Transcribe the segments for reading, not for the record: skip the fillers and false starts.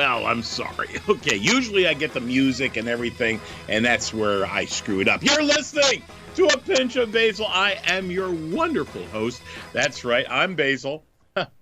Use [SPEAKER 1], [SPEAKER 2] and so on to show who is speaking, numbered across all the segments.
[SPEAKER 1] Well, I'm sorry. Okay, usually I get the music and everything, and that's where I screw it up. You're listening to A Pinch of Basile. I am your wonderful host. That's right, I'm Basile,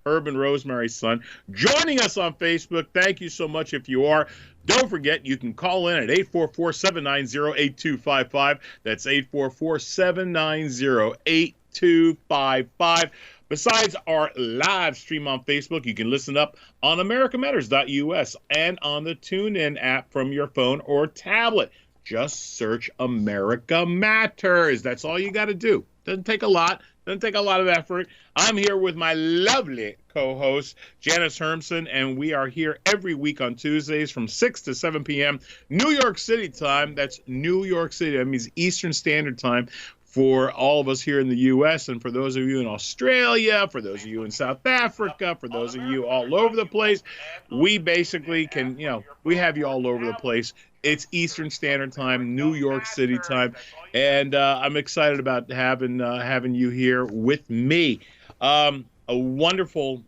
[SPEAKER 1] Herb and Rosemary's son. Joining us on Facebook, thank you so much if you are. Don't forget, you can call in at 844-790-8255. That's 844-790-8255. Besides our live stream on Facebook, you can listen up on americamatters.us and on the TuneIn app from your phone or tablet. Just search America Matters. That's all you got to do. Doesn't take a lot. Doesn't take a lot of effort. I'm here with my lovely co-host, Janice Hermson, and we are here every week on Tuesdays from 6 to 7 p.m. New York City time. That's New York City. That means Eastern Standard Time for all of us here in the U.S. and for those of you in Australia, for those of you in South Africa, for those of you all over the place. We basically can, we have you all over the place. It's Eastern Standard Time, New York City time, and I'm excited about having you here with me. A wonderful,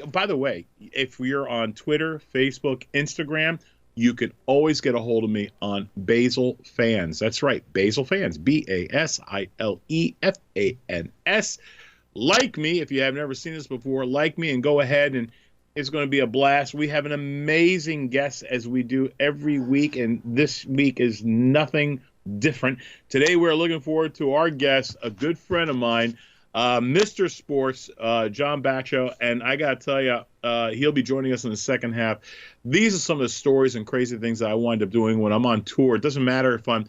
[SPEAKER 1] by the way, if you're on Twitter, Facebook, Instagram, you can always get a hold of me on Basile Fans. That's right, Basile Fans, BASILEFANS. Like me, if you have never seen this before, like me and go ahead, and it's going to be a blast. We have an amazing guest as we do every week, and this week is nothing different. Today we're looking forward to our guest, a good friend of mine, Mr. Sports, John Batcho, and I got to tell you, he'll be joining us in the second half. These are some of the stories and crazy things that I wind up doing when I'm on tour. It doesn't matter if I'm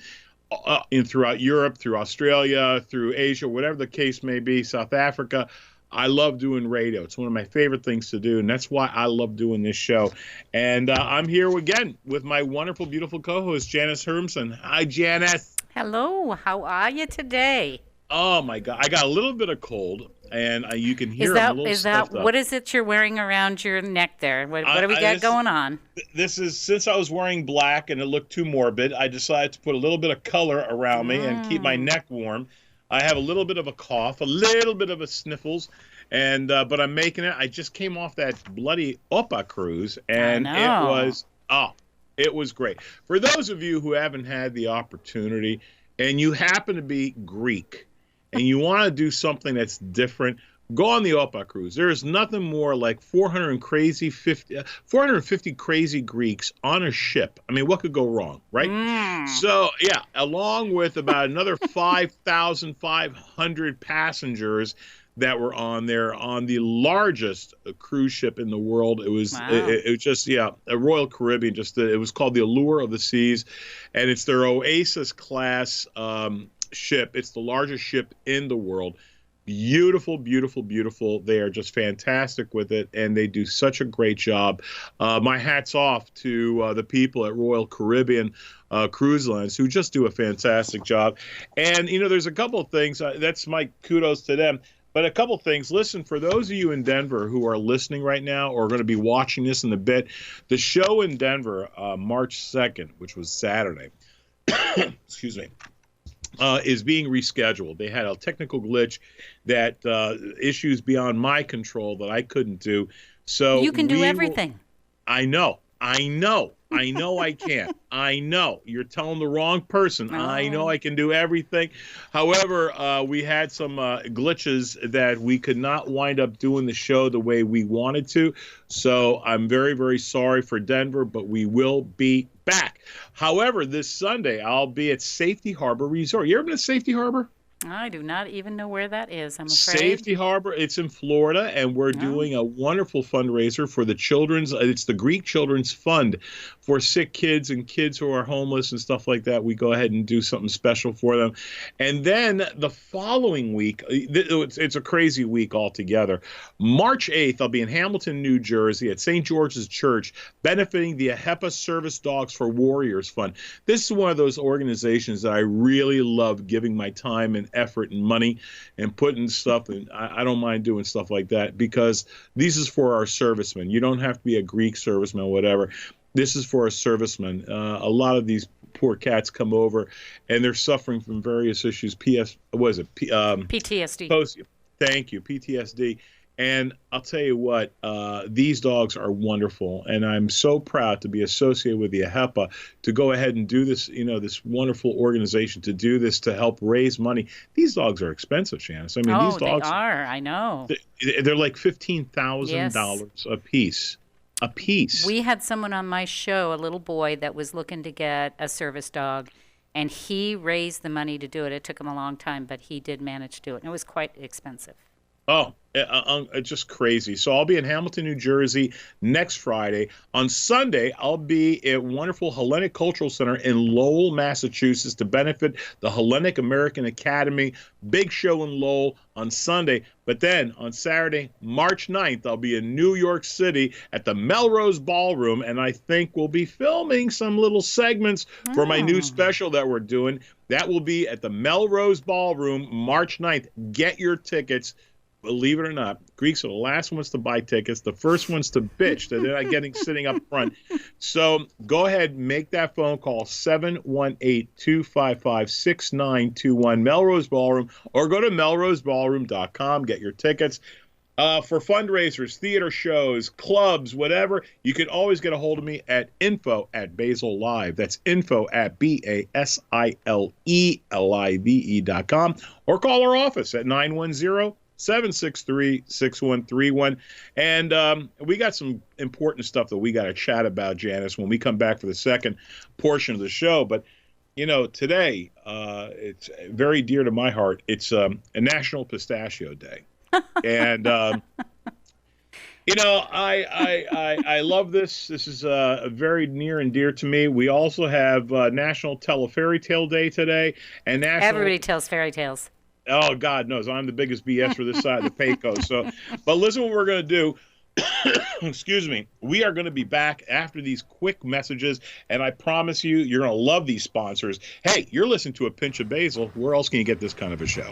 [SPEAKER 1] throughout Europe, through Australia, through Asia, whatever the case may be, South Africa. I love doing radio. It's one of my favorite things to do, and that's why I love doing this show. And I'm here again with my wonderful, beautiful co-host, Janice Hermson. Hi, Janice.
[SPEAKER 2] Hello. How are you today?
[SPEAKER 1] Oh, my God. I got a little bit of cold, and you can hear I'm a little stuffed up.
[SPEAKER 2] What is it you're wearing around your neck there? What do we got going on?
[SPEAKER 1] This is, since I was wearing black and it looked too morbid, I decided to put a little bit of color around me and keep my neck warm. I have a little bit of a cough, a little bit of a sniffles, and but I'm making it. I just came off that bloody Opa cruise, and it was great. For those of you who haven't had the opportunity, and you happen to be Greek, and you want to do something that's different, go on the Opa cruise. There is nothing more like 450 crazy Greeks on a ship. I mean, what could go wrong, right? So, yeah, along with about another 5,500 passengers that were on there on the largest cruise ship in the world. It was it just, a Royal Caribbean. It was called the Allure of the Seas, and it's their Oasis class ship. It's the largest ship in the world. Beautiful, beautiful, beautiful. They are just fantastic with it, and they do such a great job. My hat's off to the people at Royal Caribbean Cruise Lines who just do a fantastic job. And, there's a couple of things. That's my kudos to them. But a couple of things. Listen, for those of you in Denver who are listening right now or are going to be watching this in a bit, the show in Denver, March 2nd, which was Saturday, excuse me, is being rescheduled. They had a technical glitch that issues beyond my control that I couldn't do. So
[SPEAKER 2] you can do everything.
[SPEAKER 1] I know I can. I know. You're telling the wrong person. Oh. I know I can do everything. However, we had some glitches that we could not wind up doing the show the way we wanted to. So I'm very, very sorry for Denver, but we will be back. However, this Sunday, I'll be at Safety Harbor Resort. You ever been to Safety Harbor?
[SPEAKER 2] I do not even know where that is, I'm afraid.
[SPEAKER 1] Safety Harbor, it's in Florida, and we're doing a wonderful fundraiser for the children's, it's the Greek Children's Fund for sick kids and kids who are homeless and stuff like that. We go ahead and do something special for them. And then the following week, it's a crazy week altogether. March 8th, I'll be in Hamilton, New Jersey at St. George's Church, benefiting the AHEPA Service Dogs for Warriors Fund. This is one of those organizations that I really love giving my time and effort and money and putting stuff in. I don't mind doing stuff like that because this is for our servicemen. You don't have to be a Greek serviceman or whatever. This is for a serviceman. A lot of these poor cats come over and they're suffering from various issues. PTSD.
[SPEAKER 2] PTSD.
[SPEAKER 1] Thank you, PTSD. And I'll tell you what, these dogs are wonderful, and I'm so proud to be associated with the AHEPA to go ahead and do this, this wonderful organization, to do this to help raise money. These dogs are expensive, Janice. I mean, these dogs
[SPEAKER 2] they are. I know.
[SPEAKER 1] They're like $15,000
[SPEAKER 2] Yes.
[SPEAKER 1] a piece. A piece.
[SPEAKER 2] We had someone on my show, a little boy that was looking to get a service dog, and he raised the money to do it. It took him a long time, but he did manage to do it, and it was quite expensive.
[SPEAKER 1] Oh, it's just crazy. So I'll be in Hamilton, New Jersey next Friday. On Sunday, I'll be at wonderful Hellenic Cultural Center in Lowell, Massachusetts, to benefit the Hellenic American Academy. Big show in Lowell on Sunday. But then on Saturday, March 9th, I'll be in New York City at the Melrose Ballroom, and I think we'll be filming some little segments for my new special that we're doing. That will be at the Melrose Ballroom, March 9th. Get your tickets. Believe it or not, Greeks are the last ones to buy tickets, the first ones to bitch that they're not getting sitting up front. So go ahead, make that phone call, 718-255-6921, Melrose Ballroom, or go to melroseballroom.com, get your tickets. For fundraisers, theater shows, clubs, whatever, you can always get a hold of me at info@Basile Live. That's info@BASILELIVE.com, or call our office at 910-763-6131. And we got some important stuff that we got to chat about, Janice, when we come back for the second portion of the show. But, today, it's very dear to my heart. It's a National Pistachio Day. And, I love this. This is very near and dear to me. We also have National Teleferico Day today. And
[SPEAKER 2] Everybody tells fairy tales.
[SPEAKER 1] Oh, God knows. I'm the biggest BS for this side of the Pecos. But listen what we're going to do. Excuse me. We are going to be back after these quick messages, and I promise you, you're going to love these sponsors. Hey, you're listening to A Pinch of Basile. Where else can you get this kind of a show?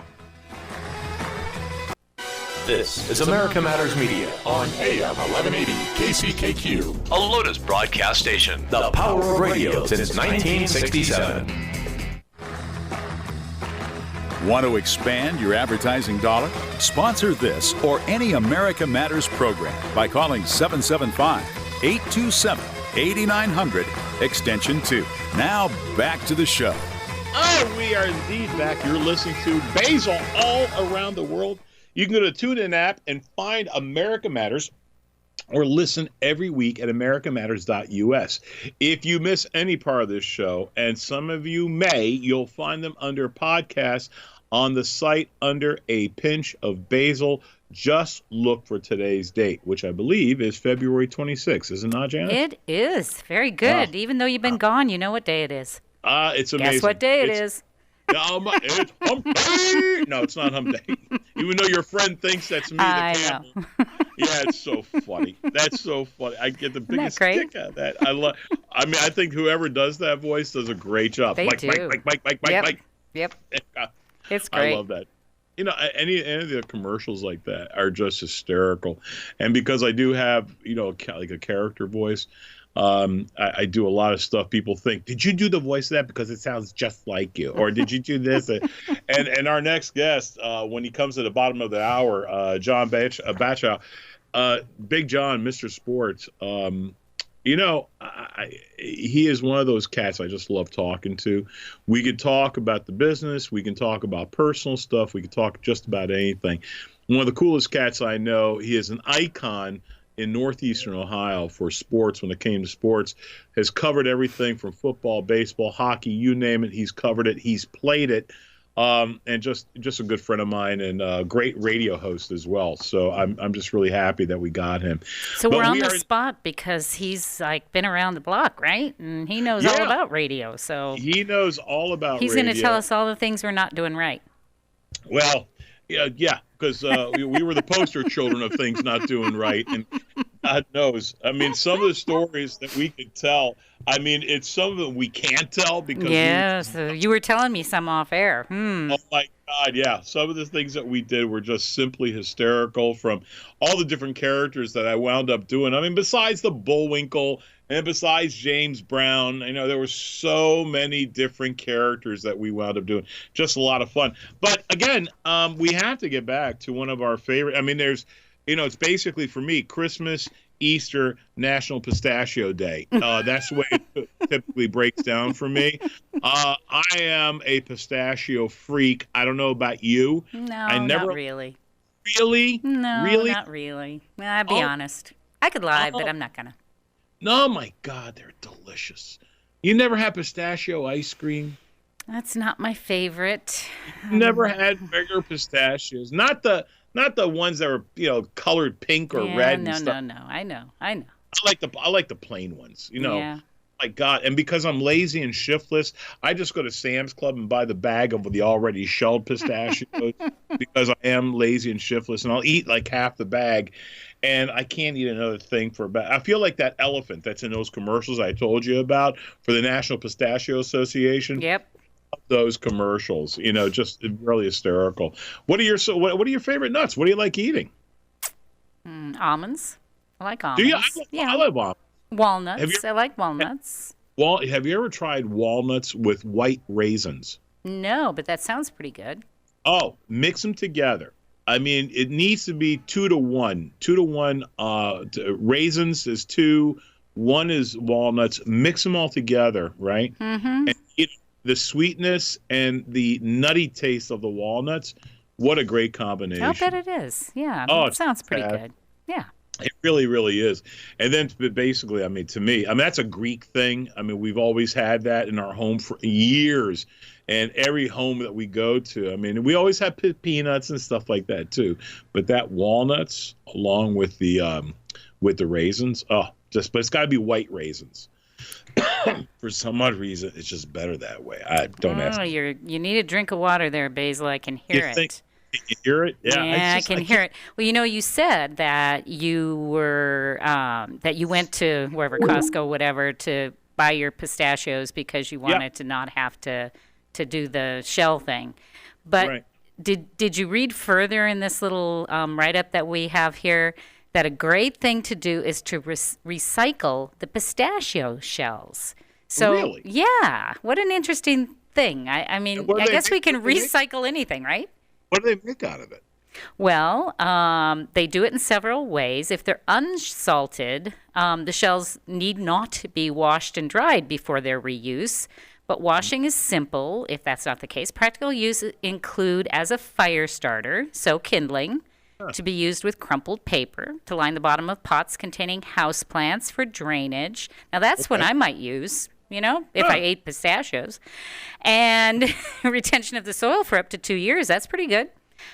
[SPEAKER 3] This is America Matters Media on AM 1180 KCKQ, a Lotus broadcast station. The power of radio since 1967.
[SPEAKER 4] Want to expand your advertising dollar? Sponsor this or any America Matters program by calling 775-827-8900, extension 2. Now back to the show.
[SPEAKER 1] Oh, we are indeed back. You're listening to Basile all around the world. You can go to the TuneIn app and find America Matters, or listen every week at americamatters.us. If you miss any part of this show, and some of you may, you'll find them under podcasts on the site under A Pinch of Basile. Just look for today's date, which I believe is February 26th. Is it not, Janet?
[SPEAKER 2] It is. Very good. Even though you've been gone, you know what day it is.
[SPEAKER 1] It's amazing.
[SPEAKER 2] Guess what day it is?
[SPEAKER 1] It's hump day. No, it's not hump day. Even though your friend thinks that's me, the camel. Yeah, it's so funny. That's so funny. I get the biggest kick out of that. I think whoever does that voice does a great job.
[SPEAKER 2] They do.
[SPEAKER 1] Mike.
[SPEAKER 2] Yep. It's great.
[SPEAKER 1] I love that. Any of the commercials like that are just hysterical. And because I do have, like a character voice, I do a lot of stuff. People think, did you do the voice of that because it sounds just like you? Or did you do this? And our next guest, when he comes to the bottom of the hour, John Batcho, Big John, Mr. Sports, he is one of those cats I just love talking to. We could talk about the business. We can talk about personal stuff. We could talk just about anything. One of the coolest cats I know. He is an icon in northeastern Ohio for sports. When it came to sports, has covered everything from football, baseball, hockey, you name it. He's covered it. He's played it. And just a good friend of mine, and a great radio host as well. So I'm just really happy that we got him.
[SPEAKER 2] So we're on the spot because he's been around the block, right? And he knows all about radio. So
[SPEAKER 1] he knows all about radio.
[SPEAKER 2] He's going to tell us all the things we're not doing right.
[SPEAKER 1] Well, yeah, because we were the poster children of things not doing right, and God knows. I mean, some of the stories that we could tell. I mean, it's some of them we can't tell because
[SPEAKER 2] so you were telling me some off air.
[SPEAKER 1] Oh my God, yeah. Some of the things that we did were just simply hysterical, from all the different characters that I wound up doing. I mean, besides the Bullwinkle and besides James Brown, there were so many different characters that we wound up doing. Just a lot of fun. But again, we have to get back to one of our favorite. I mean, there's it's basically for me Christmas, Easter, National Pistachio Day. That's the way it typically breaks down for me. I am a pistachio freak. I don't know about you.
[SPEAKER 2] No, not really.
[SPEAKER 1] Really?
[SPEAKER 2] No,
[SPEAKER 1] really?
[SPEAKER 2] not really. I'll be honest. I could lie, but I'm not gonna.
[SPEAKER 1] No, my God, they're delicious. You never had pistachio ice cream?
[SPEAKER 2] That's not my favorite.
[SPEAKER 1] Never had bigger pistachios. Not the ones that were colored pink or red.
[SPEAKER 2] No,
[SPEAKER 1] and stuff.
[SPEAKER 2] no. I know.
[SPEAKER 1] I like the plain ones.
[SPEAKER 2] Yeah.
[SPEAKER 1] My God, and because I'm lazy and shiftless, I just go to Sam's Club and buy the bag of the already shelled pistachios because I am lazy and shiftless, and I'll eat like half the bag, and I can't eat another thing for about. I feel like that elephant that's in those commercials I told you about for the National Pistachio Association.
[SPEAKER 2] Yep.
[SPEAKER 1] Those commercials, just really hysterical. What are your favorite nuts? What do you like eating?
[SPEAKER 2] Almonds. I like almonds.
[SPEAKER 1] Do you? I love almonds.
[SPEAKER 2] Walnuts. I like walnuts.
[SPEAKER 1] Have you ever tried walnuts with white raisins?
[SPEAKER 2] No, but that sounds pretty good.
[SPEAKER 1] Oh, mix them together. I mean, it needs to be 2 to 1. 2 to 1. Raisins is 2. 1 is walnuts. Mix them all together, right? Mm-hmm. And the sweetness and the nutty taste of the walnuts. What a great combination!
[SPEAKER 2] I'll bet it is. Yeah. It sounds pretty good. Yeah.
[SPEAKER 1] It really, really is. And then basically, to me, that's a Greek thing. We've always had that in our home for years. And every home that we go to, we always have peanuts and stuff like that too. But that walnuts, along with the raisins, but it's got to be white raisins. For some odd reason, it's just better that way. I don't ask.
[SPEAKER 2] You need a drink of water there, Basile. I can hear it.
[SPEAKER 1] Can you hear it?
[SPEAKER 2] Yeah, I can hear it. Well, you said that you were that you went to wherever, Costco, whatever, to buy your pistachios because you wanted to not have to do the shell thing. But did you read further in this little write-up that we have here that a great thing to do is to recycle the pistachio shells? So,
[SPEAKER 1] really?
[SPEAKER 2] Yeah, what an interesting thing. I guess we can recycle anything, right?
[SPEAKER 1] What do they make out of it?
[SPEAKER 2] Well, they do it in several ways. If they're unsalted, the shells need not be washed and dried before their reuse. But washing is simple if that's not the case. Practical use include as a fire starter, so kindling, to be used with crumpled paper to line the bottom of pots containing houseplants for drainage. Now, that's what I might use, if I ate pistachios. And retention of the soil for up to 2 years. That's pretty good.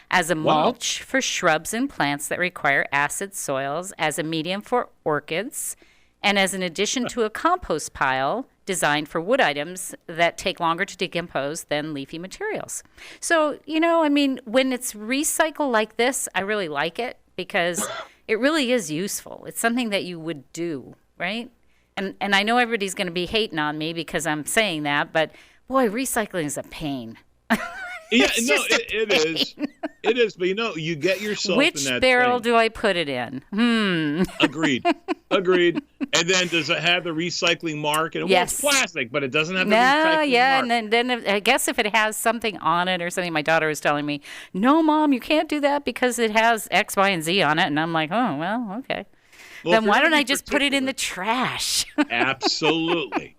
[SPEAKER 2] As a mulch for shrubs and plants that require acid soils, as a medium for orchids, and as an addition to a compost pile designed for wood items that take longer to decompose than leafy materials. So, when it's recycled like this, I really like it because it really is useful. It's something that you would do, right? And I know everybody's going to be hating on me because I'm saying that, but boy, recycling is a pain.
[SPEAKER 1] Yeah, no, it is. It is, but you get yourself
[SPEAKER 2] Which
[SPEAKER 1] in that
[SPEAKER 2] barrel
[SPEAKER 1] thing.
[SPEAKER 2] do I put it in?
[SPEAKER 1] Agreed. And then does it have the recycling mark? And
[SPEAKER 2] Yes.
[SPEAKER 1] It's plastic, but it doesn't have the recycling mark.
[SPEAKER 2] And then I guess if it has something on it or something, my daughter was telling me, no, Mom, you can't do that because it has X, Y, and Z on it. And I'm like, oh, well, okay.
[SPEAKER 1] Well,
[SPEAKER 2] then why don't I just put it in the trash?
[SPEAKER 1] Absolutely.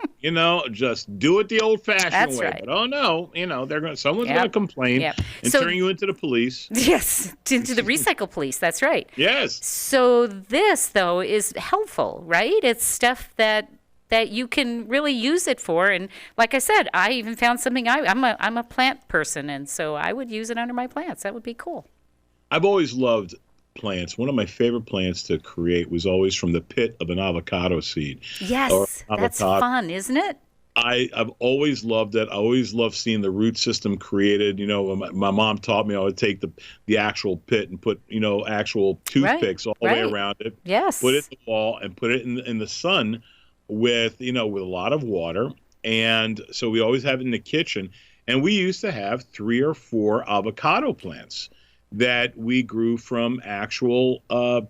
[SPEAKER 1] Just do it the old-fashioned
[SPEAKER 2] That's
[SPEAKER 1] way.
[SPEAKER 2] right.
[SPEAKER 1] But someone's going to complain and turn you into the police.
[SPEAKER 2] Yes, into the recycle police. That's right.
[SPEAKER 1] Yes.
[SPEAKER 2] So this, though, is helpful, right? It's stuff that you can really use it for. And like I said, I even found something. I'm a plant person, and so I would use it under my plants. That would be cool.
[SPEAKER 1] I've always loved plants. One of my favorite plants to create was always from the pit of an avocado seed.
[SPEAKER 2] Yes, that's fun, isn't it?
[SPEAKER 1] I've always loved it. I always loved seeing the root system created. My mom taught me I would take the actual pit and put, actual toothpicks all the way around it.
[SPEAKER 2] Yes.
[SPEAKER 1] Put it in the wall and put it in the sun with a lot of water. And so we always have it in the kitchen. And we used to have 3 or 4 avocado plants that we grew from actual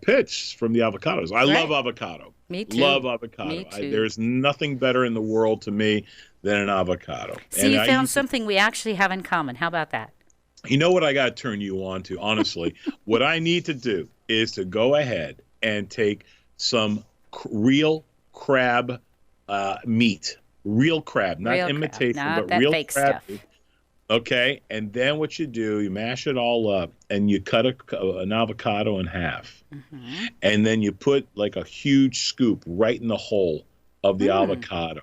[SPEAKER 1] pits from the avocados. I love avocado.
[SPEAKER 2] Me too.
[SPEAKER 1] Love avocado.
[SPEAKER 2] Me too.
[SPEAKER 1] There's nothing better in the world to me than an avocado.
[SPEAKER 2] See, you found something we actually have in common. How about that?
[SPEAKER 1] You know what I got to turn you on to, honestly? What I need to do is to go ahead and take some real crab meat, real crab, not
[SPEAKER 2] Real
[SPEAKER 1] imitation,
[SPEAKER 2] crab, not
[SPEAKER 1] but
[SPEAKER 2] that
[SPEAKER 1] real
[SPEAKER 2] fake
[SPEAKER 1] crab
[SPEAKER 2] stuff.
[SPEAKER 1] meat. Okay, and then what you do, you mash it all up, and you cut an avocado in half, and then you put like a huge scoop right in the hole of the avocado,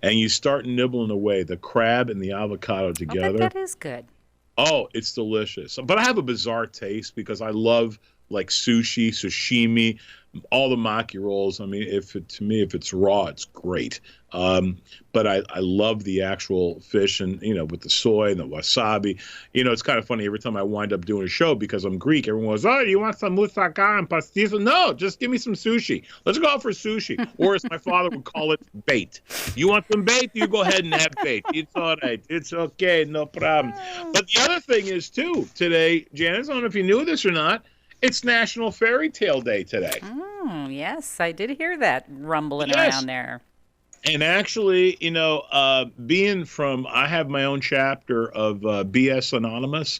[SPEAKER 1] and you start nibbling away the crab and the avocado
[SPEAKER 2] I
[SPEAKER 1] together.
[SPEAKER 2] bet that is good.
[SPEAKER 1] Oh, it's delicious. But I have a bizarre taste because I love like sushi, sashimi, all the maki rolls. I mean, if it's raw, it's great. But I love the actual fish, and with the soy and the wasabi. It's kind of funny every time I wind up doing a show because I'm Greek. Everyone goes, "Oh, you want some moussaka and pastis?" No, just give me some sushi. Let's go out for sushi, or as my father would call it, bait. You want some bait? You go ahead and have bait. It's all right. It's okay. No problem. But the other thing is too today, Janice. I don't know if you knew this or not. It's National Fairy Tale Day today.
[SPEAKER 2] Oh, yes, I did hear that rumbling around there.
[SPEAKER 1] And actually, I have my own chapter of BS Anonymous.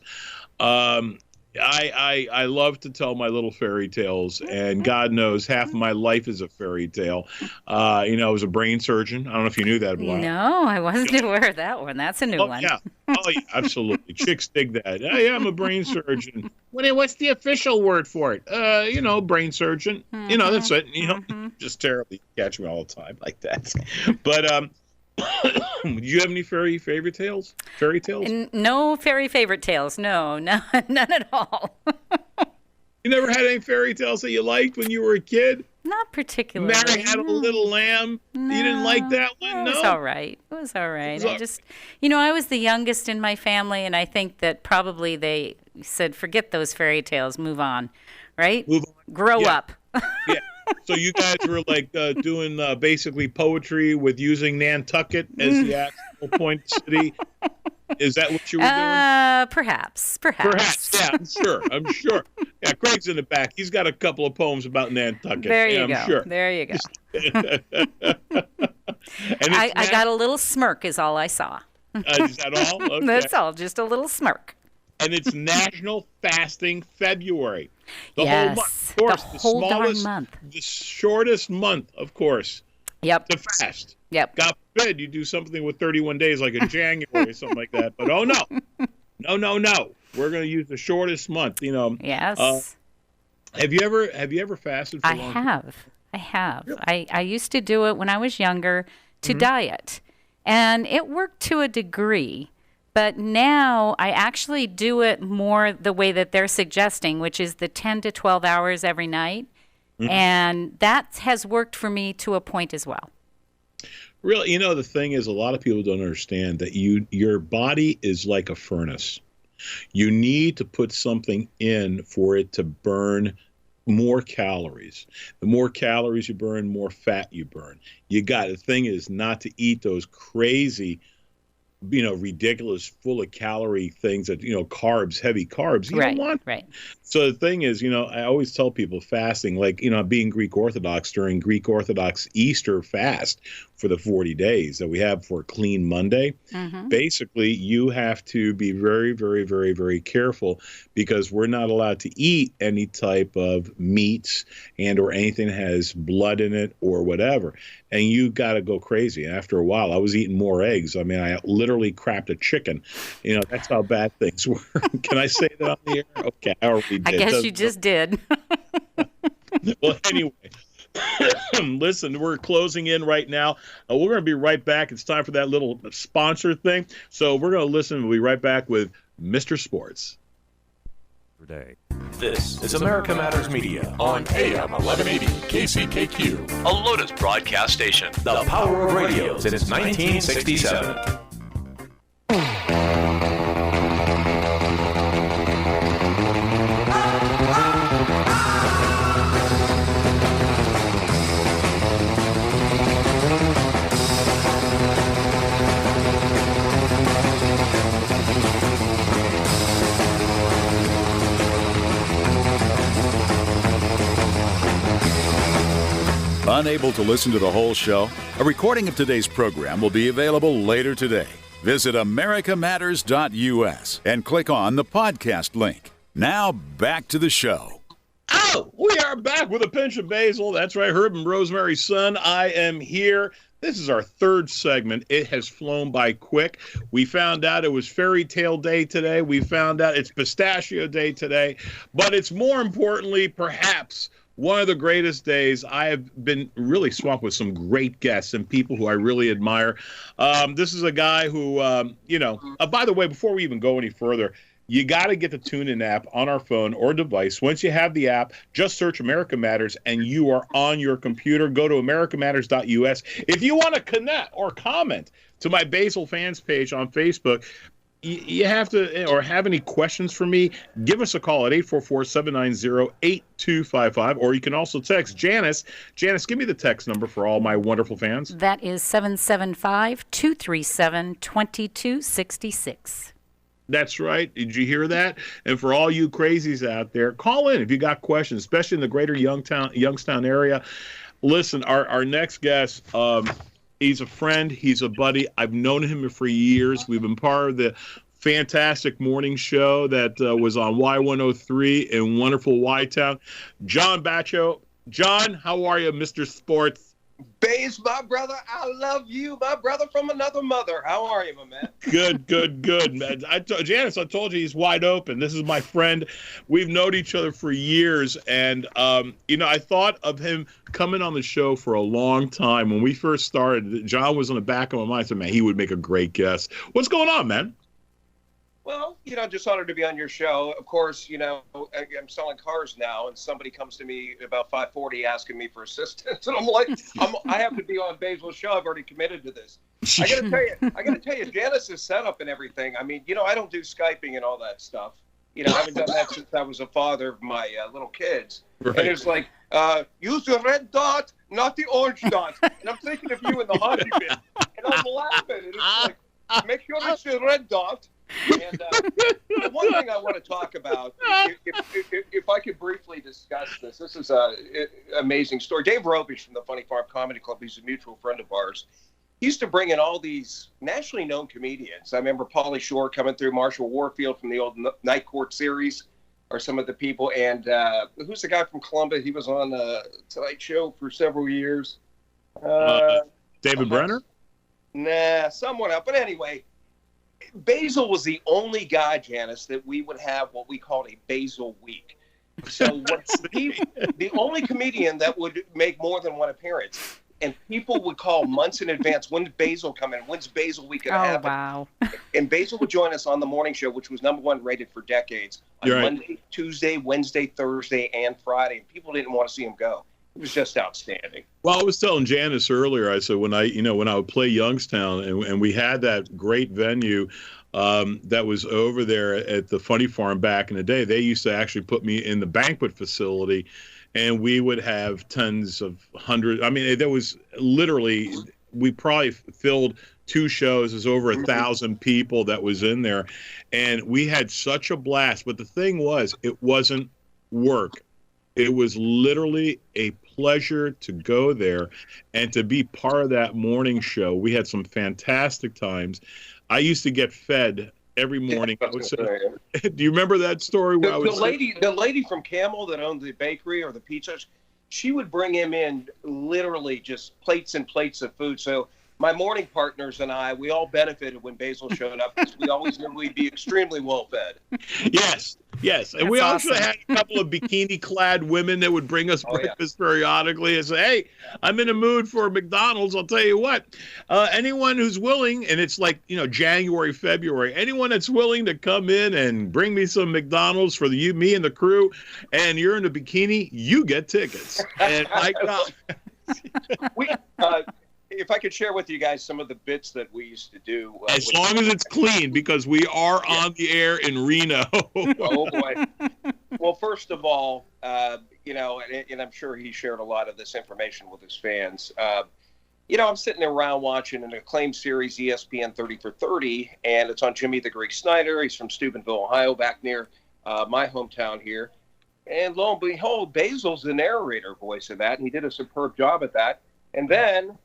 [SPEAKER 1] I love to tell my little fairy tales, and God knows half of my life is a fairy tale. I was a brain surgeon. I don't know if you knew that.
[SPEAKER 2] No, I wasn't aware of that one. That's a new one.
[SPEAKER 1] Yeah. Oh, yeah, absolutely. Chicks dig that. Yeah, I'm a brain surgeon. What's the official word for it? Brain surgeon. That's it. Just terribly catch me all the time like that. But do you have any fairy tales?
[SPEAKER 2] No fairy favorite tales. No, none at all.
[SPEAKER 1] You never had any fairy tales that you liked when you were a kid?
[SPEAKER 2] Not particularly.
[SPEAKER 1] Mary Had a Little Lamb. No, you didn't like that one? No?
[SPEAKER 2] It was all right. I was the youngest in my family, and I think that probably they said, forget those fairy tales, move on, right?
[SPEAKER 1] Move on.
[SPEAKER 2] Grow up.
[SPEAKER 1] Yeah. So you guys were like doing basically poetry with using Nantucket as the actual point city. Is that what you were doing?
[SPEAKER 2] Perhaps.
[SPEAKER 1] Yeah, I'm sure. Yeah, Craig's in the back. He's got a couple of poems about Nantucket.
[SPEAKER 2] There you go.
[SPEAKER 1] I'm sure.
[SPEAKER 2] There you go. I got a little smirk is all I saw.
[SPEAKER 1] Is that all? Okay.
[SPEAKER 2] That's all, just a little smirk.
[SPEAKER 1] And it's National Fasting February. The
[SPEAKER 2] yes,
[SPEAKER 1] whole month. Of course,
[SPEAKER 2] the whole darn month.
[SPEAKER 1] The shortest month, of course.
[SPEAKER 2] Yep.
[SPEAKER 1] To fast.
[SPEAKER 2] Yep.
[SPEAKER 1] God forbid you do something with 31 days like a January or something like that. But oh no. No. We're going to use the shortest month,
[SPEAKER 2] Yes.
[SPEAKER 1] Have you ever fasted for a long time?
[SPEAKER 2] I have. Really? I used to do it when I was younger to
[SPEAKER 1] Mm-hmm.
[SPEAKER 2] diet. And it worked to a degree. But now I actually do it more the way that they're suggesting, which is the 10 to 12 hours every night. Mm-hmm. And that has worked for me to a point as well.
[SPEAKER 1] Really, the thing is, a lot of people don't understand that your body is like a furnace. You need to put something in for it to burn more calories. The more calories you burn, more fat you burn. The thing is not to eat those crazy, ridiculous, full of calorie things that, carbs, heavy carbs. You don't want.
[SPEAKER 2] Right.
[SPEAKER 1] So the thing is, I always tell people fasting, like, being Greek Orthodox during Greek Orthodox Easter fast for the 40 days that we have for Clean Monday. Mm-hmm. Basically, you have to be very, very, very, very careful because we're not allowed to eat any type of meats and or anything that has blood in it or whatever. And you got to go crazy. After a while, I was eating more eggs. I mean, I literally crapped a chicken. That's how bad things were. Can I say that on the air? Okay, I already did.
[SPEAKER 2] I guess you just did.
[SPEAKER 1] Well, anyway. Listen, we're closing in right now. We're going to be right back. It's time for that little sponsor thing. So we're going to listen. We'll be right back with Mr. Sports.
[SPEAKER 3] This is America Matters Media on AM 1180 KCKQ, a Lotus broadcast station. The power of radio since 1967.
[SPEAKER 4] Unable to listen to the whole show? A recording of today's program will be available later today. Visit americamatters.us and click on the podcast link. Now back to the show.
[SPEAKER 1] Oh, we are back with A Pinch of Basile. That's right, Herb and Rosemary's Son. I am here. This is our third segment. It has flown by quick. We found out it was Fairy Tale Day today. We found out it's Pistachio Day today. But it's more importantly, perhaps, one of the greatest days. I have been really swamped with some great guests and people who I really admire. This is a guy who, by the way, before we even go any further, you got to get the TuneIn app on our phone or device. Once you have the app, just search America Matters, and you are on your computer. Go to americamatters.us. If you want to connect or comment to my Basile fans page on Facebook, you have to, or have any questions for me, give us a call at 844-790-8255, or you can also text Janice. Janice, give me the text number for all my wonderful fans.
[SPEAKER 2] That is 775-237-2266.
[SPEAKER 1] That's right. Did you hear that? And for all you crazies out there, call in if you got questions, especially in the greater Youngstown area. Listen, our next guest, he's a friend. He's a buddy. I've known him for years. We've been part of the fantastic morning show that was on Y103 in wonderful Y-Town. John Batcho. John, how are you, Mr. Sports?
[SPEAKER 5] Baze, my brother, I love you, my brother from another mother. How are you, my man?
[SPEAKER 1] Good, man. Janice, I told you he's wide open. This is my friend. We've known each other for years, and I thought of him coming on the show for a long time. When we first started, John was on the back of my mind. I said, man, he would make a great guest. What's going on, man?
[SPEAKER 5] Well, just honored to be on your show. Of course, I'm selling cars now, and somebody comes to me about 5:40 asking me for assistance, and I'm like, I have to be on Basile's show. I've already committed to this. I got to tell you, Janice's setup and everything. I mean, I don't do Skyping and all that stuff. I haven't done that since I was a father of my little kids. Right. And it's like, use the red dot, not the orange dot. And I'm thinking of you in the hockey bin, and I'm laughing. And it's like, make sure it's the red dot. And the one thing I want to talk about, if I could briefly discuss this is an amazing story. Dave Robish from the Funny Farm Comedy Club, he's a mutual friend of ours. He used to bring in all these nationally known comedians. I remember Pauly Shore coming through, Marshall Warfield from the old Night Court series are some of the people. And who's the guy from Columbus? He was on the Tonight Show for several years.
[SPEAKER 1] David Brenner?
[SPEAKER 5] Nah, someone else. But anyway, Basile was the only guy, Janice, that we would have what we called a Basile week. So the only comedian that would make more than one appearance. And people would call months in advance, when's Basile coming? When's Basile week going to happen?
[SPEAKER 2] Wow.
[SPEAKER 5] And Basile would join us on the morning show, which was #1 rated for decades, on Monday, Tuesday, Wednesday, Thursday, and Friday. And people didn't want to see him go. It was just outstanding.
[SPEAKER 1] Well, I was telling Janice earlier, I said when I would play Youngstown and we had that great venue that was over there at the Funny Farm back in the day, they used to actually put me in the banquet facility, and we would have tons of hundreds. I mean, there was literally, we probably filled 2 shows. There's over 1,000 people that was in there, and we had such a blast. But the thing was, it wasn't work. It was literally a pleasure to go there and to be part of that morning show. We had some fantastic times. I used to get fed every morning. I would say, do you remember that story? Where
[SPEAKER 5] the lady from Camel that owned the bakery or the pizza, she would bring him in literally just plates and plates of food. So my morning partners and I, we all benefited when Basile showed up because we always knew we'd be extremely well fed.
[SPEAKER 1] Yes. And
[SPEAKER 2] that's
[SPEAKER 1] we
[SPEAKER 2] awesome.
[SPEAKER 1] also had a couple of bikini-clad women that would bring us breakfast periodically and say, hey, I'm in a mood for McDonald's. I'll tell you what, anyone who's willing, and it's like, January, February, anyone that's willing to come in and bring me some McDonald's for me and the crew, and you're in a bikini, you get tickets. And I got...
[SPEAKER 5] If I could share with you guys some of the bits that we used to do.
[SPEAKER 1] As long as it's clean, because we are on the air in Reno.
[SPEAKER 5] Oh, boy. Well, first of all, and I'm sure he shared a lot of this information with his fans. I'm sitting around watching an acclaimed series, ESPN 30 for 30, and it's on Jimmy the Greek Snyder. He's from Steubenville, Ohio, back near my hometown here. And lo and behold, Basile's the narrator voice of that, and he did a superb job at that. And then...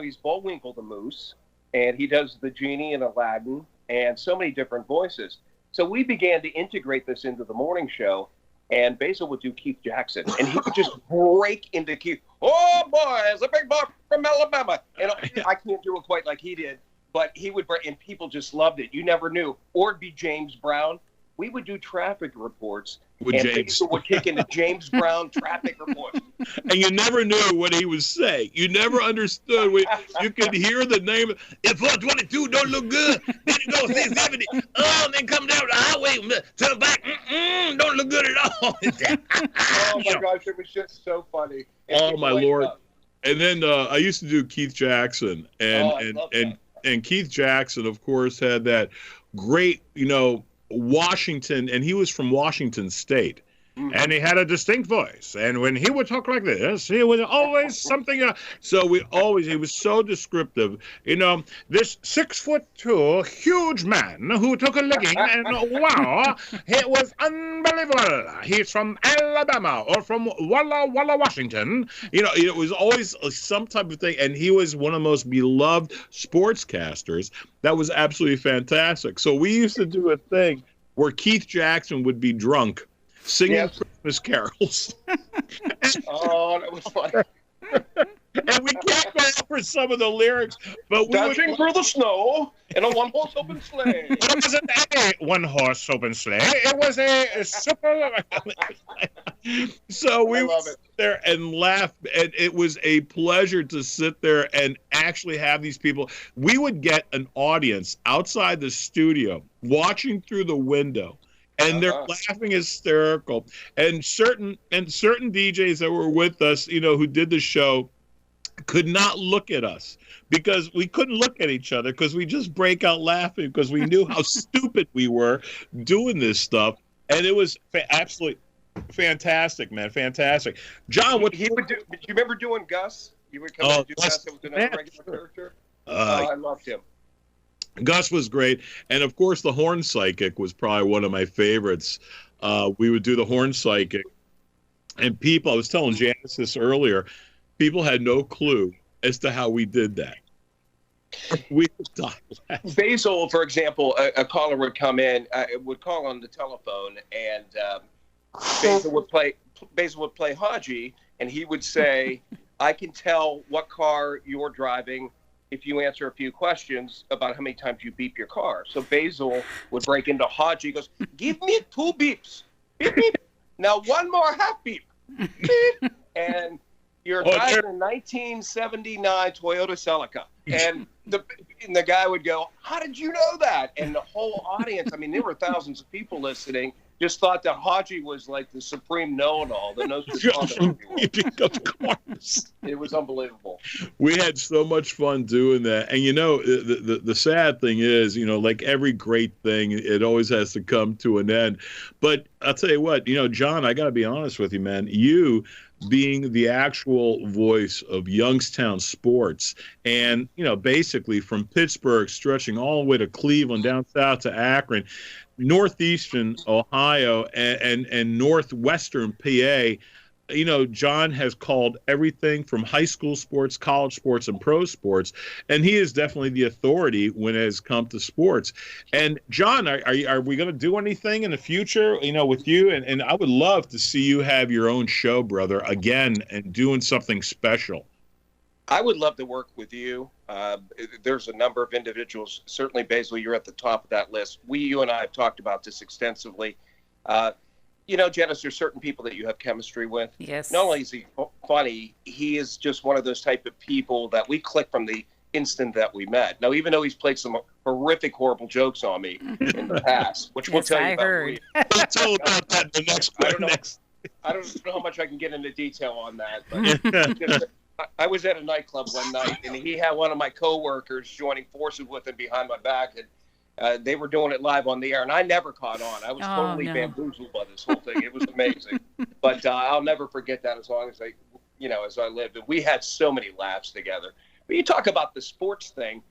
[SPEAKER 5] he's Bullwinkle the Moose, and he does the genie in Aladdin, and so many different voices. So we began to integrate this into the morning show, and Basile would do Keith Jackson, and he would just break into Keith. Oh boy, it's a big boy from Alabama, and I can't do it quite like he did, but he would break, and people just loved it. You never knew. Or it'd be James Brown. We would do traffic reports, and Basile would kick into James Brown traffic reports.
[SPEAKER 1] And you never knew what he was saying. You never understood. You could hear the name. If 422 don't look good, then you go 670. Oh, and then come down the highway to the back. Don't look good at all.
[SPEAKER 5] Oh, my gosh, it was just so funny.
[SPEAKER 1] Oh, my Lord. And then I used to do Keith Jackson. And Keith Jackson, of course, had that great, Washington, and he was from Washington State, and he had a distinct voice. And when he would talk like this, he was always something. So he was so descriptive. This 6'2" huge man who took a licking, and wow, it was unbelievable. He's from Alabama or from Walla Walla, Washington. It was always some type of thing, and he was one of the most beloved sportscasters. That was absolutely fantastic. So we used to do a thing where Keith Jackson would be drunk, singing Christmas carols.
[SPEAKER 5] Oh, that was funny.
[SPEAKER 1] And we can't go over some of the lyrics, but we
[SPEAKER 5] dashing through the snow in a one-horse open sleigh.
[SPEAKER 1] It wasn't a one-horse open sleigh. It was a super. So we would sit there and laugh, and it was a pleasure to sit there and actually have these people. We would get an audience outside the studio watching through the window. And they're laughing hysterical. And certain DJs that were with us, who did the show, could not look at us because we couldn't look at each other because we just break out laughing because we knew how stupid we were doing this stuff. And it was absolutely fantastic, man. Fantastic. John, what
[SPEAKER 5] he would do? Do you remember doing Gus? You would come and do Gus. It was another regular character. I loved him.
[SPEAKER 1] Gus was great. And of course, the Horn Psychic was probably one of my favorites. We would do the Horn Psychic. And I was telling Janice this earlier, people had no clue as to how we did that. We would die.
[SPEAKER 5] Basile, for example, a caller would come in, would call on the telephone, and Basile would play Haji, and he would say, I can tell what car you're driving if you answer a few questions about how many times you beep your car. So Basile would break into Haji. He goes, give me 2 beeps. Beep, beep. Now 1 more half beep. Beep. And you're driving a 1979 Toyota Celica. And the guy would go, how did you know that? And the whole audience, there were thousands of people listening, just thought that Haji was like the supreme know-it-all, the Nostradamus. It was unbelievable.
[SPEAKER 1] We had so much fun doing that. And the sad thing is, like every great thing, it always has to come to an end. But I'll tell you what, John, I got to be honest with you, man. You being the actual voice of Youngstown sports and, basically from Pittsburgh stretching all the way to Cleveland, down south to Akron, northeastern Ohio and northwestern PA, John has called everything from high school sports, college sports, and pro sports, and he is definitely the authority when it has come to sports. And John, are we going to do anything in the future, with you? And I would love to see you have your own show, brother, again, and doing something special.
[SPEAKER 5] I would love to work with you. There's a number of individuals. Certainly, Basile, you're at the top of that list. You and I have talked about this extensively. Janice, there's certain people that you have chemistry with.
[SPEAKER 2] Yes.
[SPEAKER 5] Not only is he funny, he is just one of those type of people that we click from the instant that we met. Now, even though he's played some horrific, horrible jokes on me in the past, which we'll tell you about.
[SPEAKER 2] Heard.
[SPEAKER 1] We'll tell about that in the next one.
[SPEAKER 5] I don't know how much I can get into detail on that, but I was at a nightclub one night, and he had one of my coworkers joining forces with him behind my back, and they were doing it live on the air, and I never caught on. I was totally bamboozled by this whole thing. It was amazing, but I'll never forget that as long as as I lived. And we had so many laughs together. But you talk about the sports thing,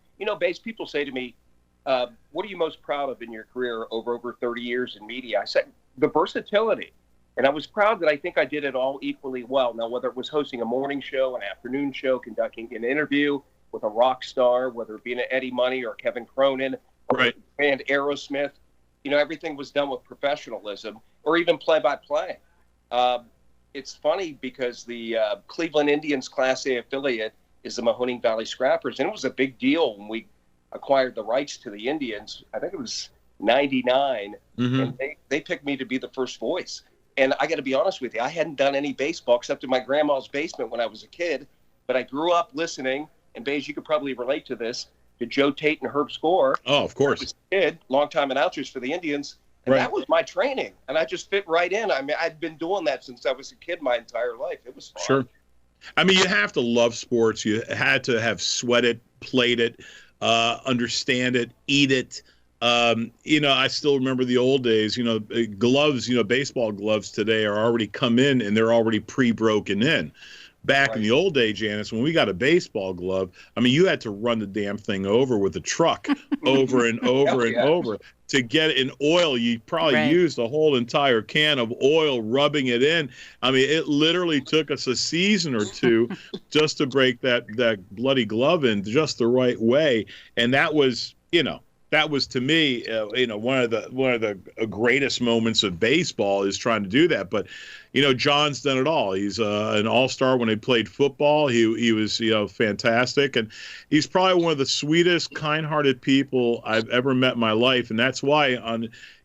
[SPEAKER 5] people say to me, what are you most proud of in your career over 30 years in media? I said, the versatility. And I was proud that I think I did it all equally well. Now, whether it was hosting a morning show, an afternoon show, conducting an interview with a rock star, whether it be an Eddie Money or Kevin Cronin, or band Aerosmith, everything was done with professionalism, or even play-by-play. It's funny because the Cleveland Indians Class A affiliate is the Mahoning Valley Scrappers, and it was a big deal when we acquired the rights to the Indians. I think it was 99, and they picked me to be the first voice. And I got to be honest with you, I hadn't done any baseball except in my grandma's basement when I was a kid, but I grew up listening, and Baze, you could probably relate to this, to Joe Tate and Herb Score.
[SPEAKER 1] Oh, of course.
[SPEAKER 5] I was a kid, longtime announcers for the Indians, and that was my training, and I just fit right in. I mean, I'd been doing that since I was a kid my entire life. It was fun.
[SPEAKER 1] Sure. I mean, you have to love sports. You had to have sweat it, played it, understand it, eat it. I still remember the old days, gloves, baseball gloves today are already come in and they're already pre-broken in. Back in the old day, Janice, when we got a baseball glove, I mean, you had to run the damn thing over with a truck over and over and over to get it in oil. You probably used the whole entire can of oil rubbing it in. I mean, it literally took us a season or two just to break that bloody glove in just the right way. And that was, to me, one of the greatest moments of baseball is trying to do that. But, John's done it all. He's an all-star when he played football. He was, fantastic. And he's probably one of the sweetest, kind-hearted people I've ever met in my life. And that's why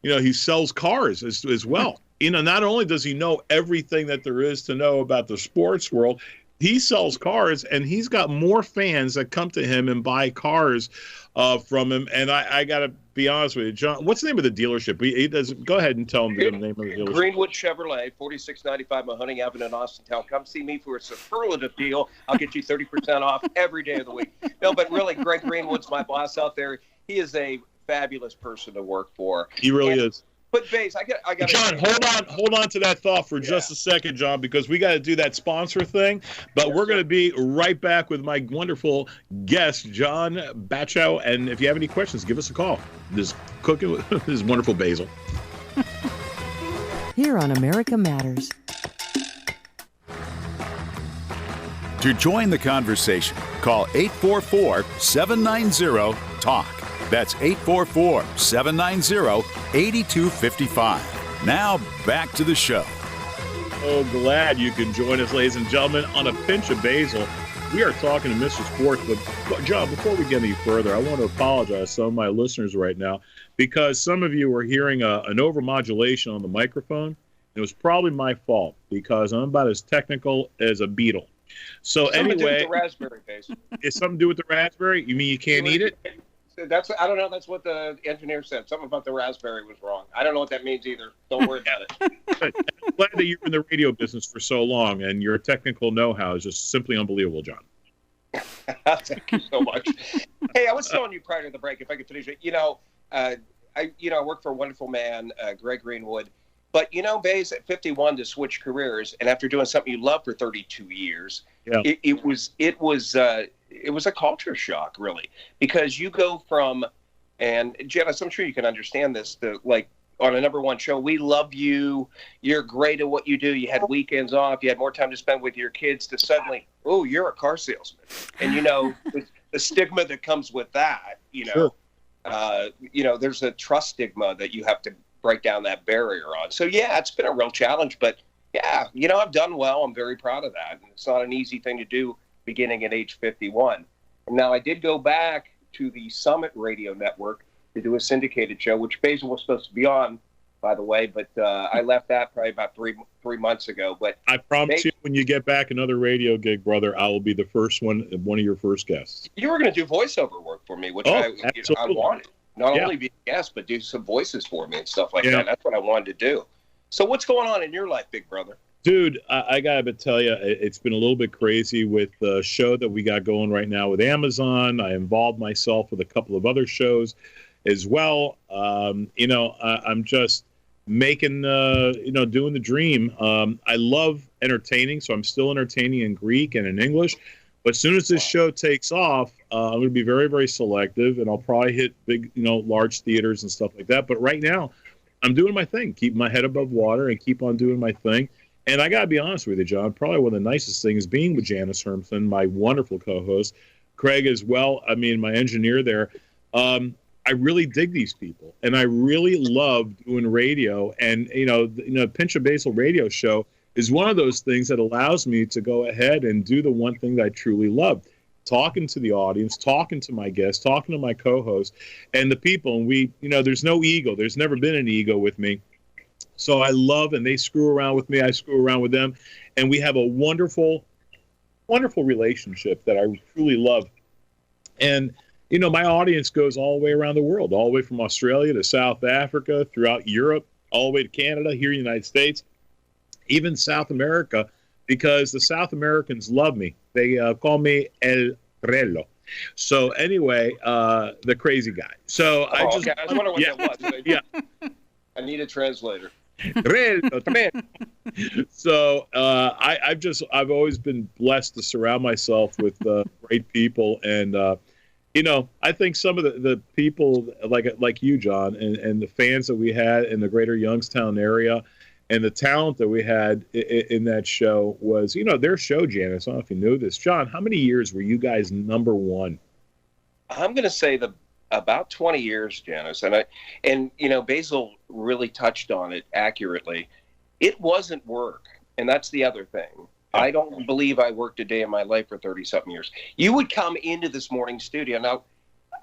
[SPEAKER 1] he sells cars as well. Not only does he know everything that there is to know about the sports world, he sells cars, and he's got more fans that come to him and buy cars from him. And I got to be honest with you, John, what's the name of the dealership? He does. Go ahead and tell him the name of the dealership.
[SPEAKER 5] Greenwood Chevrolet, 4695 Mahoning Avenue in Austintown. Come see me for a superlative deal. I'll get you 30% off every day of the week. No, but really, Greg Greenwood's my boss out there. He is a fabulous person to work for.
[SPEAKER 1] He really is.
[SPEAKER 5] But Baze, I got.
[SPEAKER 1] John, hold on to that thought for just a second, John, because we got to do that sponsor thing. But we're going to be right back with my wonderful guest, John Batcho. And if you have any questions, give us a call. This cooking with this wonderful Basile.
[SPEAKER 6] Here on America Matters.
[SPEAKER 4] To join the conversation, call 844-790-TALK. That's 844-790-8255. Now, back to the show.
[SPEAKER 1] So glad you can join us, ladies and gentlemen, on A Pinch of Basile. We are talking to Mr. Sports, but John, before we get any further, I want to apologize to some of my listeners right now because some of you are hearing an overmodulation on the microphone. It was probably my fault because I'm about as technical as a beetle. So
[SPEAKER 5] something
[SPEAKER 1] anyway,
[SPEAKER 5] to do with the raspberry, Baze.
[SPEAKER 1] It's something to do with the raspberry? You mean you can't eat it?
[SPEAKER 5] I don't know. That's what the engineer said. Something about the raspberry was wrong. I don't know what that means either. Don't worry about it.
[SPEAKER 1] I'm glad that you're in the radio business for so long, and your technical know-how is just simply unbelievable, John.
[SPEAKER 5] Thank you so much. Hey, I was telling you prior to the break, if I could finish it. I work for a wonderful man, Greg Greenwood. But Baze, at 51 to switch careers, and after doing something you love for 32 years, it was a culture shock, really, because you go from, and Janice, I'm sure you can understand this, on a number one show, we love you, you're great at what you do, you had weekends off, you had more time to spend with your kids, to suddenly, oh, you're a car salesman. And, the stigma that comes with that,
[SPEAKER 1] Sure.
[SPEAKER 5] There's a trust stigma that you have to break down that barrier on. So, yeah, it's been a real challenge, but, yeah, I've done well. I'm very proud of that. And it's not an easy thing to do beginning at age 51. Now, I did go back to the Summit Radio Network to do a syndicated show, which Basile was supposed to be on, by the way, but I left that probably about three months ago. But
[SPEAKER 1] I promise you, when you get back another radio gig, brother, I will be the one of your first guests.
[SPEAKER 5] You were going to do voiceover work for me, which I wanted. Not only be a guest, but do some voices for me and stuff like that. That's what I wanted to do. So what's going on in your life, big brother?
[SPEAKER 1] Dude, I got to tell you, it's been a little bit crazy with the show that we got going right now with Amazon. I involved myself with a couple of other shows as well. I'm just making, doing the dream. I love entertaining, so I'm still entertaining in Greek and in English. But as soon as this show takes off, I'm going to be very, very selective, and I'll probably hit big, large theaters and stuff like that. But right now, I'm doing my thing, keep my head above water and keep on doing my thing. And I got to be honest with you, John, probably one of the nicest things being with Janice Hermson, my wonderful co-host, Craig as well, my engineer there. I really dig these people, and I really love doing radio. And, Pinch of Basile radio show is one of those things that allows me to go ahead and do the one thing that I truly love. Talking to the audience, talking to my guests, talking to my co-hosts and the people. And we, there's no ego. There's never been an ego with me. So I love, and they screw around with me. I screw around with them. And we have a wonderful, wonderful relationship that I truly love. And, my audience goes all the way around the world, all the way from Australia to South Africa, throughout Europe, all the way to Canada, here in the United States, even South America, because the South Americans love me. They call me El Rello. So anyway, the crazy guy. So I was wondering what that was. Yeah.
[SPEAKER 5] I need a translator.
[SPEAKER 1] So I've always been blessed to surround myself with great people. And, I think some of the people like you, John, and the fans that we had in the greater Youngstown area, and the talent that we had in that show was, their show, Janice. I don't know if you knew this. John, how many years were you guys number one?
[SPEAKER 5] I'm going to say about 20 years, Janice. And Basile really touched on it accurately. It wasn't work. And that's the other thing. I don't believe I worked a day in my life for 30-something years. You would come into this morning studio. Now,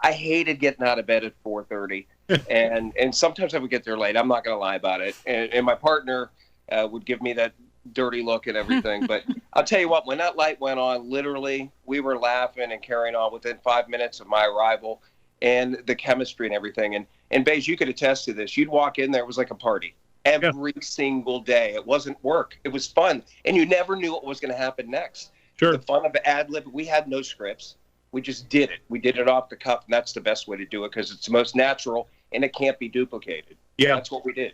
[SPEAKER 5] I hated getting out of bed at 4:30. and sometimes I would get there late. I'm not going to lie about it. And my partner would give me that dirty look and everything. But I'll tell you what, when that light went on, literally, we were laughing and carrying on within 5 minutes of my arrival, and the chemistry and everything. And Baze, you could attest to this. You'd walk in there, it was like a party every single day. It wasn't work. It was fun. And you never knew what was going to happen next.
[SPEAKER 1] Sure.
[SPEAKER 5] The fun of ad-lib. We had no scripts. We just did it. We did it off the cuff, and that's the best way to do it because it's the most natural, and it can't be duplicated.
[SPEAKER 1] Yeah.
[SPEAKER 5] That's what we did.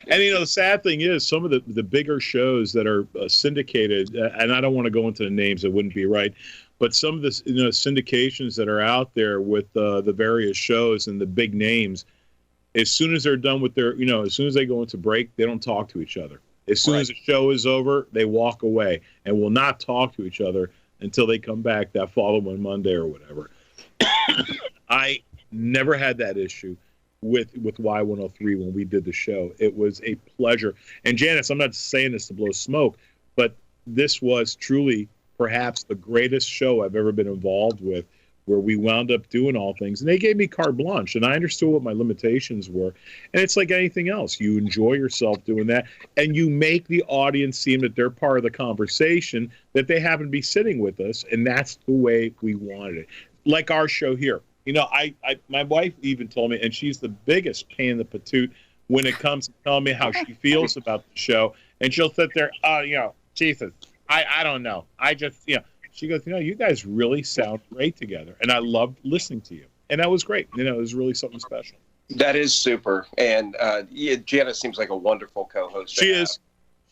[SPEAKER 1] And, the sad thing is some of the bigger shows that are syndicated, and I don't want to go into the names, it wouldn't be right, but some of the syndications that are out there with the various shows and the big names, as soon as they're done with their, as soon as they go into break, they don't talk to each other. As soon as the show is over, they walk away and will not talk to each other until they come back that following Monday or whatever. I never had that issue with Y103 when we did the show. It was a pleasure. And Janice, I'm not saying this to blow smoke, but this was truly perhaps the greatest show I've ever been involved with, where we wound up doing all things. And they gave me carte blanche, and I understood what my limitations were. And it's like anything else. You enjoy yourself doing that, and you make the audience seem that they're part of the conversation, that they happen to be sitting with us, and that's the way we wanted it. Like our show here. My wife even told me, and she's the biggest pain in the patoot when it comes to telling me how she feels about the show. And she'll sit there, Jesus, I don't know. I just, she goes, you guys really sound great together. And I loved listening to you. And that was great. It was really something special.
[SPEAKER 5] That is super. And Janice seems like a wonderful co-host.
[SPEAKER 1] She is.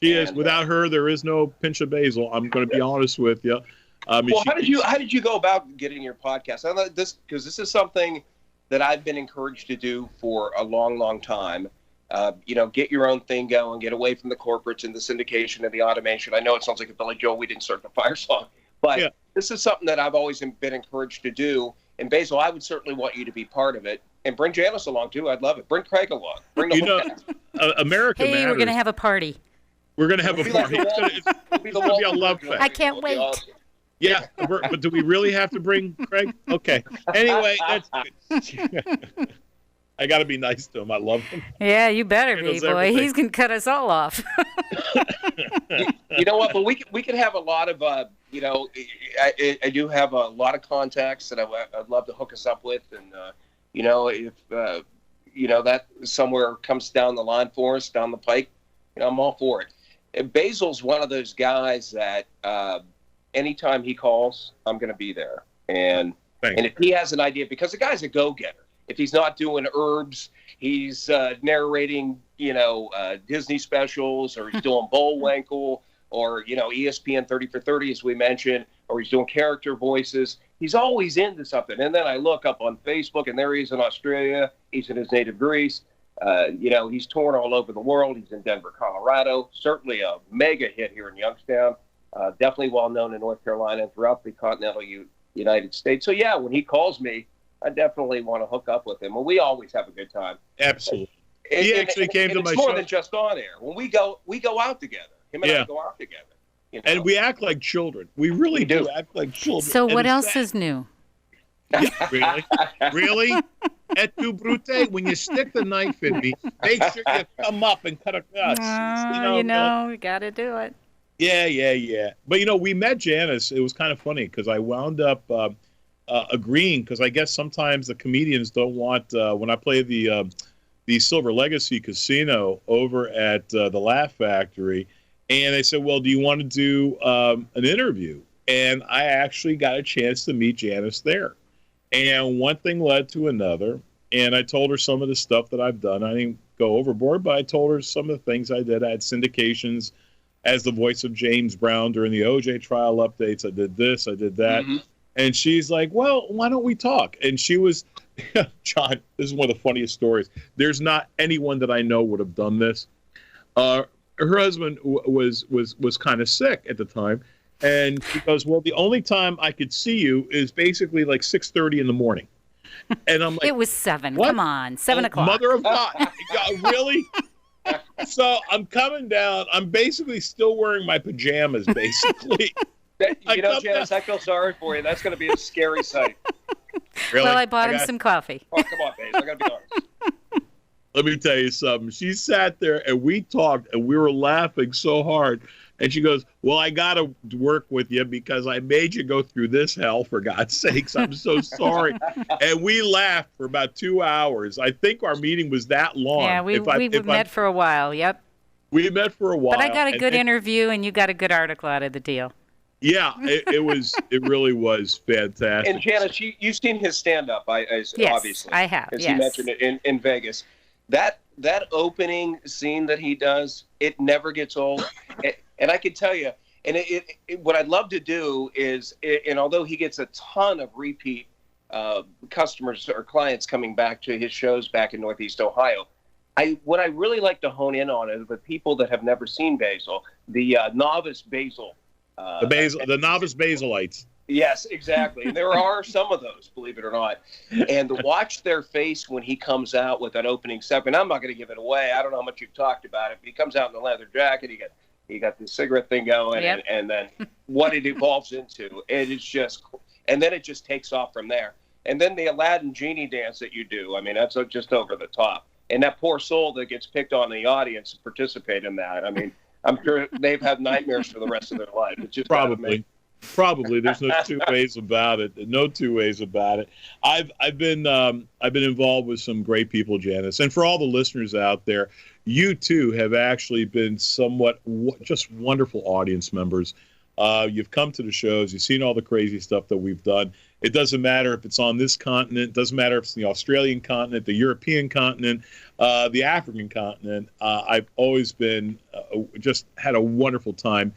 [SPEAKER 1] She is. Without her, there is no Pinch of Basile. I'm going to be honest with you.
[SPEAKER 5] How did you go about getting your podcast? I know this because this is something that I've been encouraged to do for a long, long time. Get your own thing going, get away from the corporates and the syndication and the automation. I know it sounds like a Billy Joel, we didn't start the fire song, but This is something that I've always been encouraged to do. And Basile, I would certainly want you to be part of it, and bring Janice along too. I'd love it. Bring Craig along. Bring the whole cast.
[SPEAKER 1] America Matters.
[SPEAKER 2] Hey, we're gonna have a party.
[SPEAKER 1] We're gonna have a party. It's gonna be a love fest.
[SPEAKER 2] I can't wait.
[SPEAKER 5] Awesome.
[SPEAKER 1] Yeah, but do we really have to bring Craig? Okay. Anyway, that's good. I got to be nice to him. I love him.
[SPEAKER 2] Yeah, you better be, boy.
[SPEAKER 1] Everything.
[SPEAKER 2] He's going to cut us all off.
[SPEAKER 5] You know what? But we could have a lot of, I do have a lot of contacts that I'd love to hook us up with. And, if, that somewhere comes down the line for us, down the pike, I'm all for it. And Basile's one of those guys that anytime he calls, I'm going to be there. And if he has an idea, because the guy's a go-getter. If he's not doing herbs, he's narrating, Disney specials, or he's doing Bullwinkle, or, ESPN 30 for 30, as we mentioned, or he's doing character voices. He's always into something. And then I look up on Facebook, and there he is in Australia. He's in his native Greece. He's touring all over the world. He's in Denver, Colorado. Certainly a mega hit here in Youngstown. Definitely well known in North Carolina and throughout the continental United States. So, yeah, when he calls me, I definitely want to hook up with him. And we always have a good time.
[SPEAKER 1] Absolutely. He actually came to my show.
[SPEAKER 5] It's more than just on air. When we go out together. Him and
[SPEAKER 1] Yeah.
[SPEAKER 5] I go out together. You know?
[SPEAKER 1] And we act like children. We really
[SPEAKER 5] We do.
[SPEAKER 1] act like children.
[SPEAKER 2] So
[SPEAKER 1] And
[SPEAKER 2] what
[SPEAKER 1] it's
[SPEAKER 2] else
[SPEAKER 1] sad.
[SPEAKER 2] is new?
[SPEAKER 1] Really? Really? Et tu, Brute, when you stick the knife in me, make sure you come up and cut across.
[SPEAKER 2] We got to do it.
[SPEAKER 1] Yeah. But, we met Janice. It was kind of funny because I wound up agreeing because I guess sometimes the comedians don't want, when I play the Silver Legacy Casino over at the Laugh Factory, and they said, well, do you want to do an interview? And I actually got a chance to meet Janice there. And one thing led to another. And I told her some of the stuff that I've done. I didn't go overboard, but I told her some of the things I did. I had syndications as the voice of James Brown during the OJ trial updates. I did this, I did that. Mm-hmm. And she's like, well, why don't we talk? And she was, John, this is one of the funniest stories. There's not anyone that I know would have done this. Her husband was kind of sick at the time. And she goes, well, the only time I could see you is basically like 6:30 in the morning. And I'm like,
[SPEAKER 2] it was 7.
[SPEAKER 1] What?
[SPEAKER 2] Come on, 7 o'clock.
[SPEAKER 1] Mother of God. Really? So I'm coming down. I'm basically still wearing my pajamas, basically.
[SPEAKER 5] Janice, I feel sorry for you. That's going to be a scary sight.
[SPEAKER 1] Really?
[SPEAKER 2] Well, I bought him some coffee.
[SPEAKER 5] Oh, come on, babe. I got to be honest.
[SPEAKER 1] Let me tell you something. She sat there and we talked and we were laughing so hard. And she goes, well, I got to work with you because I made you go through this hell, for God's sakes. I'm so sorry. And we laughed for about 2 hours. I think our meeting was that long.
[SPEAKER 2] Yeah, we met for a while. Yep.
[SPEAKER 1] We met for a while.
[SPEAKER 2] But I got a good interview and you got a good article out of the deal.
[SPEAKER 1] Yeah, it really was fantastic.
[SPEAKER 5] And Janice, you've seen his stand-up,
[SPEAKER 2] yes,
[SPEAKER 5] obviously.
[SPEAKER 2] I have,
[SPEAKER 5] as you mentioned it in Vegas. That opening scene that he does, it never gets old. And I can tell you, and what I'd love to do is, and although he gets a ton of repeat customers or clients coming back to his shows back in Northeast Ohio, what I really like to hone in on is the people that have never seen Basile, the novice Basile.
[SPEAKER 1] The novice Basilites.
[SPEAKER 5] Yes, exactly. And there are some of those, believe it or not. And to watch their face when he comes out with that opening segment, I'm not going to give it away. I don't know how much you've talked about it, but he comes out in the leather jacket. He got the cigarette thing going, yep. and then what it evolves into. It is just, and then it just takes off from there. And then the Aladdin genie dance that you do, I mean, that's just over the top. And that poor soul that gets picked on in the audience to participate in that. I mean, I'm sure they've had nightmares for the rest of their life. It's just
[SPEAKER 1] Probably. There's no two ways about it. No two ways about it. I've been involved with some great people, Janice, and for all the listeners out there, you too have actually been somewhat just wonderful audience members. You've come to the shows. You've seen all the crazy stuff that we've done. It doesn't matter if it's on this continent. It doesn't matter if it's the Australian continent, the European continent, the African continent. I've always been just had a wonderful time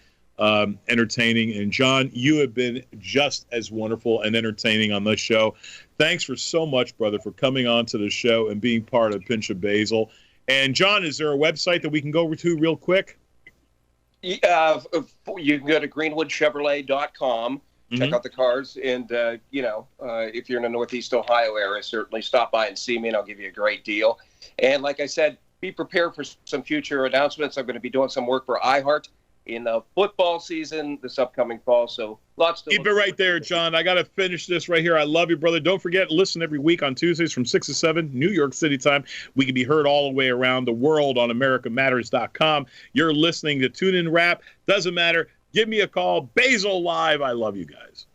[SPEAKER 1] entertaining. And John, you have been just as wonderful and entertaining on this show. Thanks for so much, brother, for coming on to the show and being part of A Pinch of Basile. And John, is there a website that we can go to real quick?
[SPEAKER 5] You can go to greenwoodchevrolet.com, check out the cars, and if you're in the Northeast Ohio area, certainly stop by and see me, and I'll give you a great deal. And like I said, be prepared for some future announcements. I'm going to be doing some work for iHeart in the football season this upcoming fall, so lots to
[SPEAKER 1] keep it right there, John. I got to finish this right here. I love you, brother. Don't forget, listen every week on Tuesdays from 6 to 7, New York City time. We can be heard all the way around the world on AmericaMatters.com. You're listening to Tune In Rap. Doesn't matter. Give me a call. Basile Live. I love you guys.